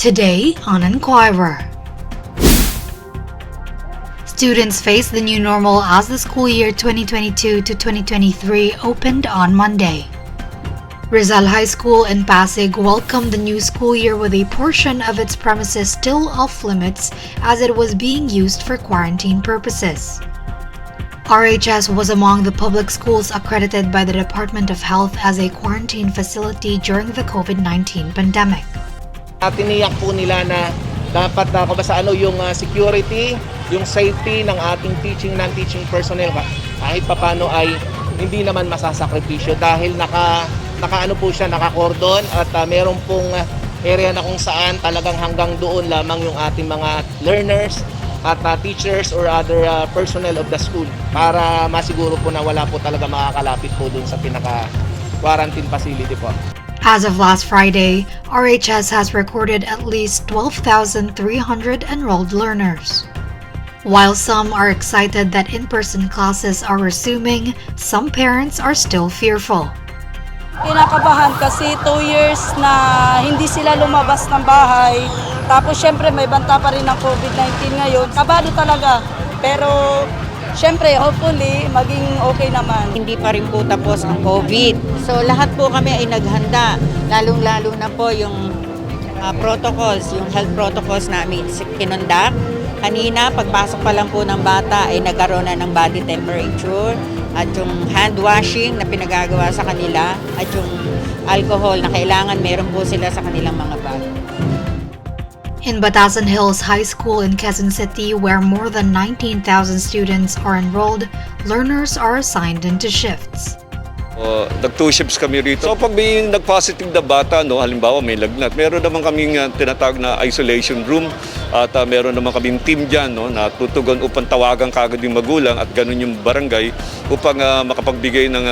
Today on Inquirer. Students face the new normal as the school year 2022 to 2023 opened on Monday. Rizal High School in Pasig welcomed the new school year with a portion of its premises still off limits as it was being used for quarantine purposes. RHS was among the public schools accredited by the Department of Health as a quarantine facility during the COVID-19 pandemic. Tiniyak po nila na dapat yung security, yung safety ng ating teaching, non-teaching personnel kahit papano ay hindi naman masasakripisyo dahil naka-ano po siya, naka-cordon at meron pong area na kung saan talagang hanggang doon lamang yung ating mga learners at teachers or other personnel of the school para masiguro po na wala po talaga makakalapit po doon sa pinaka-quarantine facility po. As of last Friday, RHS has recorded at least 12,300 enrolled learners. While some are excited that in-person classes are resuming, some parents are still fearful. Kinakabahan kasi 2 years na hindi sila lumabas ng bahay. Tapos syempre may banta pa rin ng COVID-19 ngayon. Kabado talaga. Pero syempre hopefully maging okay naman. Hindi pa rin po tapos ang COVID. So lahat po kami ay naghanda. Lalong-lalo na po yung protocols, yung health protocols namin kinundak. Kanina, pagpasok pa lang po ng bata ay nagkaroon na ng body temperature at yung hand washing na pinagagawa sa kanila at yung alcohol na kailangan meron po sila sa kanilang mga bag. In Batasan Hills High School in Quezon City, where more than 19,000 students are enrolled, learners are assigned into shifts. Nag-2 shifts kami rito. So pag may nag-positive na bata, halimbawa may lagnat, meron naman kaming tinatawag na isolation room at meron naman kaming team dyan na tutugon upang tawagan kagad yung magulang at ganun yung barangay upang makapagbigay ng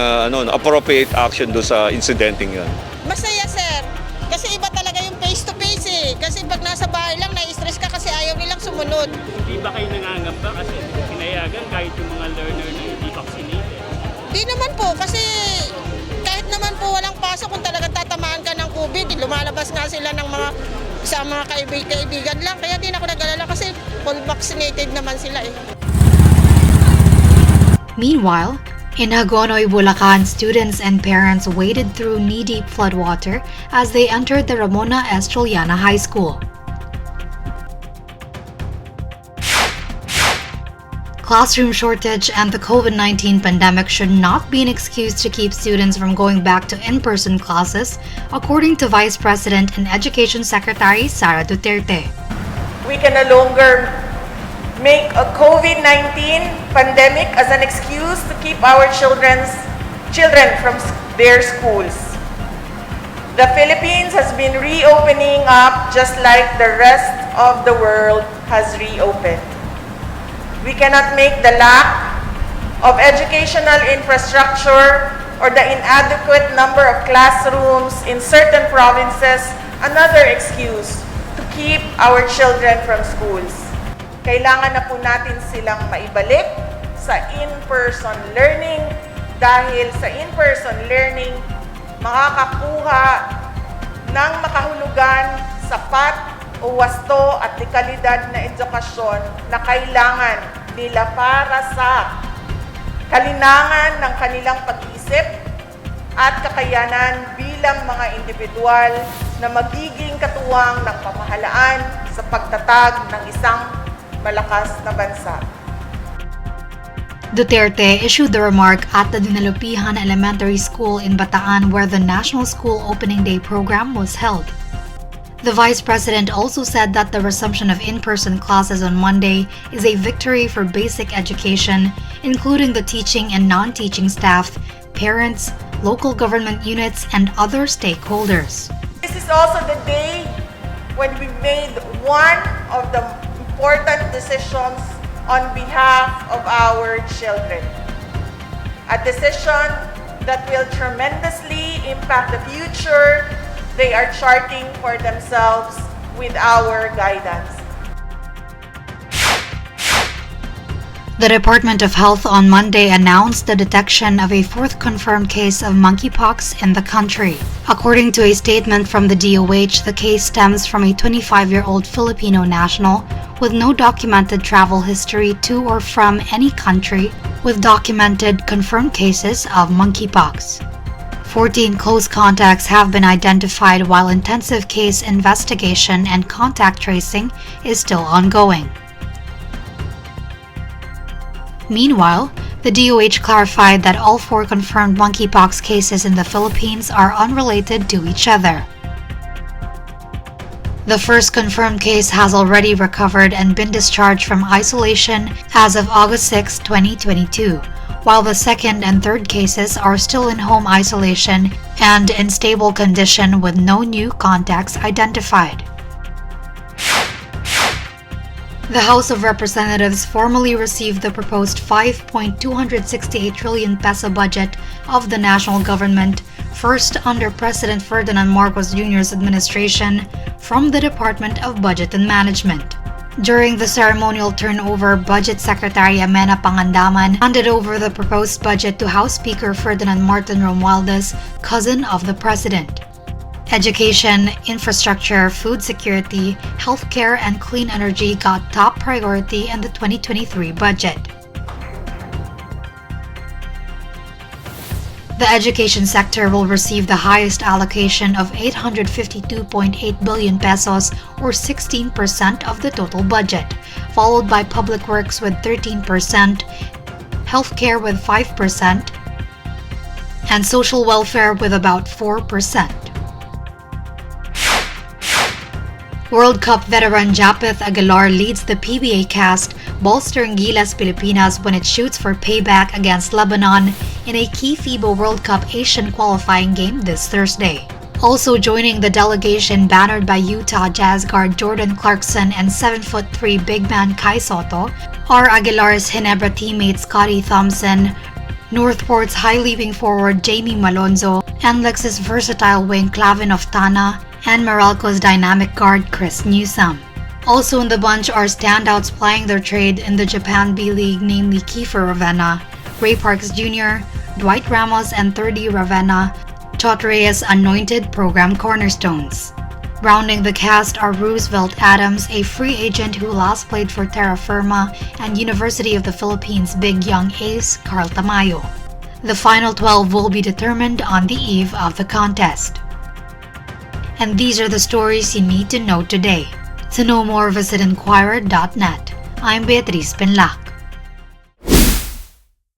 appropriate action doon sa incidenteng yan. Masaya sir, kasi iba talaga yung face-to-face eh. Kasi pag nasa bahay lang, na-stress ka kasi ayaw nilang sumunod. Hindi ba kayo nangangamba kasi pinayagan kahit yung mga learner na hindi vaccinated? Di naman po, kasi kahit naman po walang pasok kung talaga tatamaan ka ng COVID, lumalabas nga sila ng mga kaibigan lang. Kaya di na ako nag-alala kasi full vaccinated naman sila eh. Meanwhile, in Hagonoy, Bulacan, students and parents waded through knee-deep floodwater as they entered the Ramona S. Juliana High School. Classroom shortage and the COVID-19 pandemic should not be an excuse to keep students from going back to in-person classes, according to Vice President and Education Secretary Sara Duterte. We can no longer make a COVID-19 pandemic as an excuse to keep our children from their schools. The Philippines has been reopening up just like the rest of the world has reopened. We cannot make the lack of educational infrastructure or the inadequate number of classrooms in certain provinces another excuse to keep our children from schools. Kailangan na po natin silang maibalik sa in-person learning dahil sa in-person learning makakakuha ng makahulugan, sapat o wasto at dekalidad na edukasyon na kailangan nila para sa kalinangan ng kanilang pag-iisip at kakayanan bilang mga individual na magiging katuwang ng pamahalaan sa pagtatag ng isang malakas na bansa. Duterte issued the remark at the Dinalupihan Elementary School in Bataan where the National School Opening Day program was held. The Vice President also said that the resumption of in-person classes on Monday is a victory for basic education, including the teaching and non-teaching staff, parents, local government units, and other stakeholders. This is also the day when we made one of the important decisions on behalf of our children. A decision that will tremendously impact the future they are charting for themselves with our guidance. The Department of Health on Monday announced the detection of a fourth confirmed case of monkeypox in the country. According to a statement from the DOH, the case stems from a 25-year-old Filipino national with no documented travel history to or from any country with documented confirmed cases of monkeypox. 14 close contacts have been identified while intensive case investigation and contact tracing is still ongoing. Meanwhile, the DOH clarified that all 4 confirmed monkeypox cases in the Philippines are unrelated to each other. The first confirmed case has already recovered and been discharged from isolation as of August 6, 2022, while the second and third cases are still in home isolation and in stable condition with no new contacts identified. The House of Representatives formally received the proposed 5.268 trillion peso budget of the national government, first under President Ferdinand Marcos Jr.'s administration, from the Department of Budget and Management. During the ceremonial turnover, Budget Secretary Amena Pangandaman handed over the proposed budget to House Speaker Ferdinand Martin Romualdez, cousin of the President. Education, infrastructure, food security, healthcare, and clean energy got top priority in the 2023 budget. The education sector will receive the highest allocation of 852.8 billion pesos or 16% of the total budget, followed by public works with 13%, healthcare with 5%, and social welfare with about 4%. World Cup veteran Japeth Aguilar leads the PBA cast, bolstering Gilas Pilipinas when it shoots for payback against Lebanon in a key FIBA World Cup Asian qualifying game this Thursday. Also joining the delegation bannered by Utah Jazz guard Jordan Clarkson and 7'3" big man Kai Soto are Aguilar's Ginebra teammate Scotty Thompson, Northport's high-leaping forward Jamie Malonzo, and Lex's versatile wing Clavin Oftana, and Meralco's dynamic guard Chris Newsome. Also in the bunch are standouts plying their trade in the Japan B-League, namely Kiefer Ravenna, Ray Parks Jr., Dwight Ramos, and 3D Ravenna, Chot Reyes' anointed program cornerstones. Rounding the cast are Roosevelt Adams, a free agent who last played for Terra Firma, and University of the Philippines big young ace Carl Tamayo. The final 12 will be determined on the eve of the contest. And these are the stories you need to know today. To know more, visit INQUIRER.net. I'm Beatriz Pinlac.